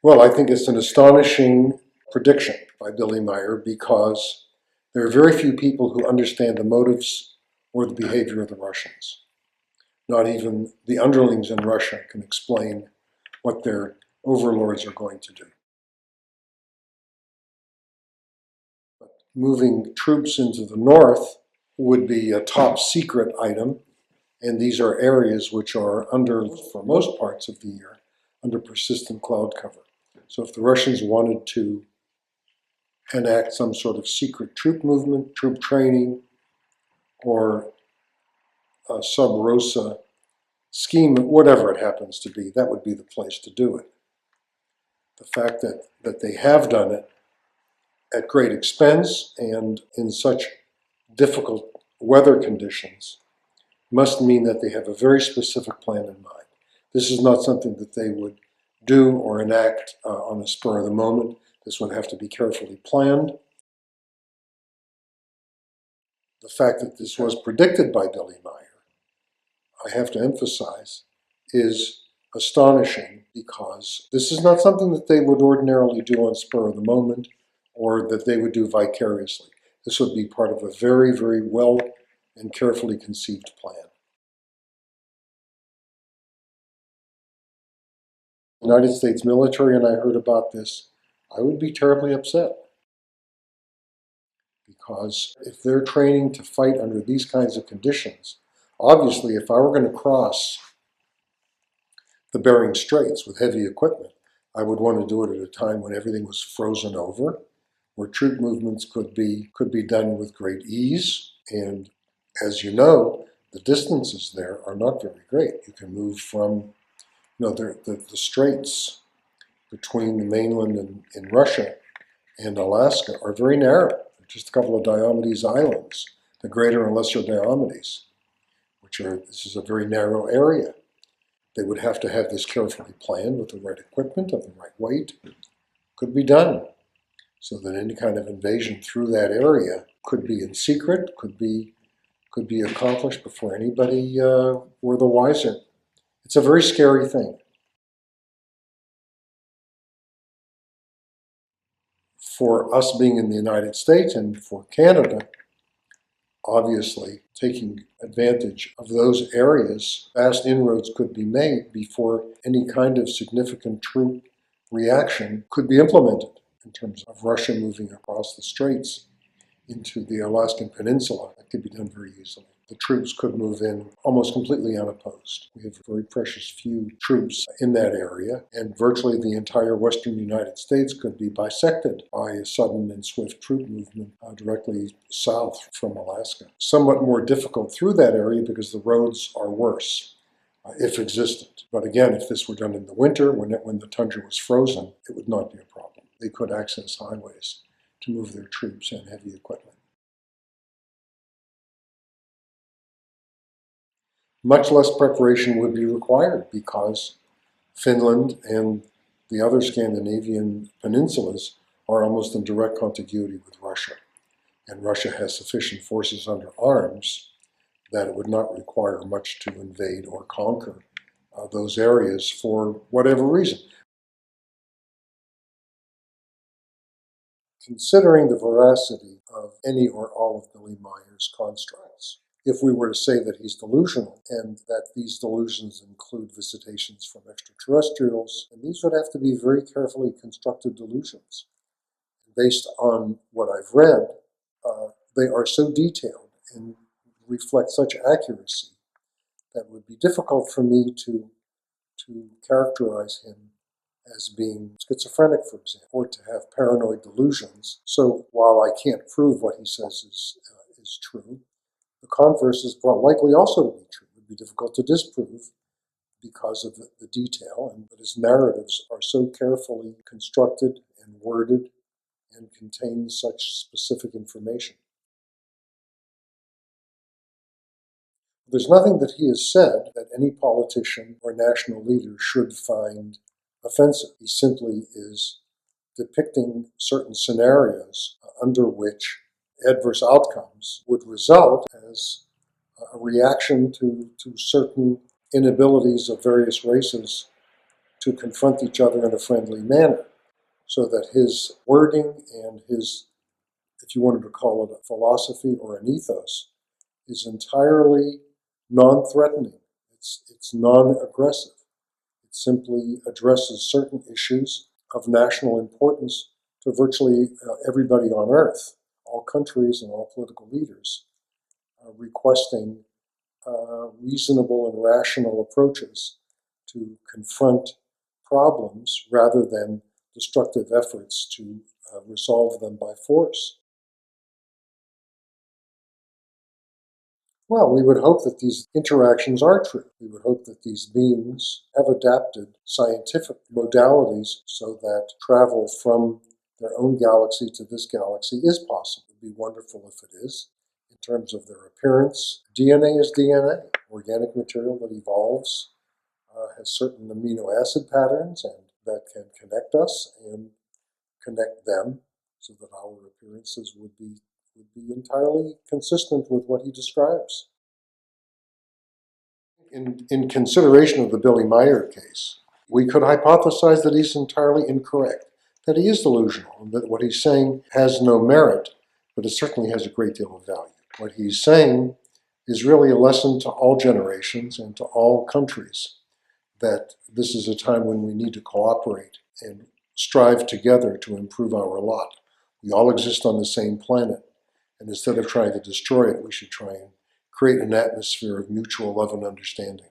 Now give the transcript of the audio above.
Well, I think it's an astonishing prediction by Billy Meier because there are very few people who understand the motives or the behavior of the Russians. Not even the underlings in Russia can explain what their overlords are going to do. But moving troops into the north would be a top secret item, and these are areas which are under, for most parts of the year, under persistent cloud cover. So if the Russians wanted to enact some sort of secret troop movement, troop training, or a sub-rosa scheme, whatever it happens to be, that would be the place to do it. The fact that they have done it at great expense and in such difficult weather conditions must mean that they have a very specific plan in mind. This is not something that they would do or enact on the spur of the moment. This would have to be carefully planned. The fact that this was predicted by Billy Meier, I have to emphasize, is astonishing because this is not something that they would ordinarily do on spur of the moment or that they would do vicariously. This would be part of a very, very well and carefully conceived plan. The United States military, and I heard about this, I would be terribly upset. Because if they're training to fight under these kinds of conditions, obviously if I were going to cross the Bering Straits with heavy equipment, I would want to do it at a time when everything was frozen over, where troop movements could be done with great ease. And as you know, the distances there are not very great. You can move from, the straits between the mainland in Russia and Alaska are very narrow. Just a couple of Diomedes Islands, the Greater and Lesser Diomedes, this is a very narrow area. They would have to have this carefully planned with the right equipment of the right weight. Could be done so that any kind of invasion through that area could be in secret, could be accomplished before anybody were the wiser. It's a very scary thing. For us being in the United States and for Canada, obviously, taking advantage of those areas, vast inroads could be made before any kind of significant troop reaction could be implemented in terms of Russia moving across the straits into the Alaskan Peninsula. That could be done very easily. The troops could move in almost completely unopposed. We have very precious few troops in that area, and virtually the entire western United States could be bisected by a sudden and swift troop movement directly south from Alaska. Somewhat more difficult through that area because the roads are worse, if existent. But again, if this were done in the winter, when the tundra was frozen, it would not be a problem. They could access highways to move their troops and heavy equipment. Much less preparation would be required because Finland and the other Scandinavian peninsulas are almost in direct contiguity with Russia. And Russia has sufficient forces under arms that it would not require much to invade or conquer those areas for whatever reason. Considering the veracity of any or all of Billy Meier's constructs, if we were to say that he's delusional and that these delusions include visitations from extraterrestrials, and these would have to be very carefully constructed delusions. Based on what I've read, they are so detailed and reflect such accuracy that it would be difficult for me to characterize him as being schizophrenic, for example, or to have paranoid delusions. So while I can't prove what he says is true, the converse is likely also to be true. It would be difficult to disprove because of the detail, and that his narratives are so carefully constructed and worded and contain such specific information. There's nothing that he has said that any politician or national leader should find offensive. He simply is depicting certain scenarios under which adverse outcomes would result as a reaction to certain inabilities of various races to confront each other in a friendly manner, so that his wording and his, if you wanted to call it a philosophy or an ethos, is entirely non-threatening. It's non-aggressive. It simply addresses certain issues of national importance to virtually everybody on earth, all countries and all political leaders, requesting reasonable and rational approaches to confront problems rather than destructive efforts to resolve them by force. Well, we would hope that these interactions are true. We would hope that these beings have adapted scientific modalities so that travel from their own galaxy to this galaxy is possible. It would be wonderful if it is. In terms of their appearance, DNA is DNA. Organic material that evolves has certain amino acid patterns and that can connect us and connect them so that our appearances would be entirely consistent with what he describes. In consideration of the Billy Meier case, we could hypothesize that he's entirely incorrect, that he is delusional, and that what he's saying has no merit, but it certainly has a great deal of value. What he's saying is really a lesson to all generations and to all countries, that this is a time when we need to cooperate and strive together to improve our lot. We all exist on the same planet, and instead of trying to destroy it, we should try and create an atmosphere of mutual love and understanding.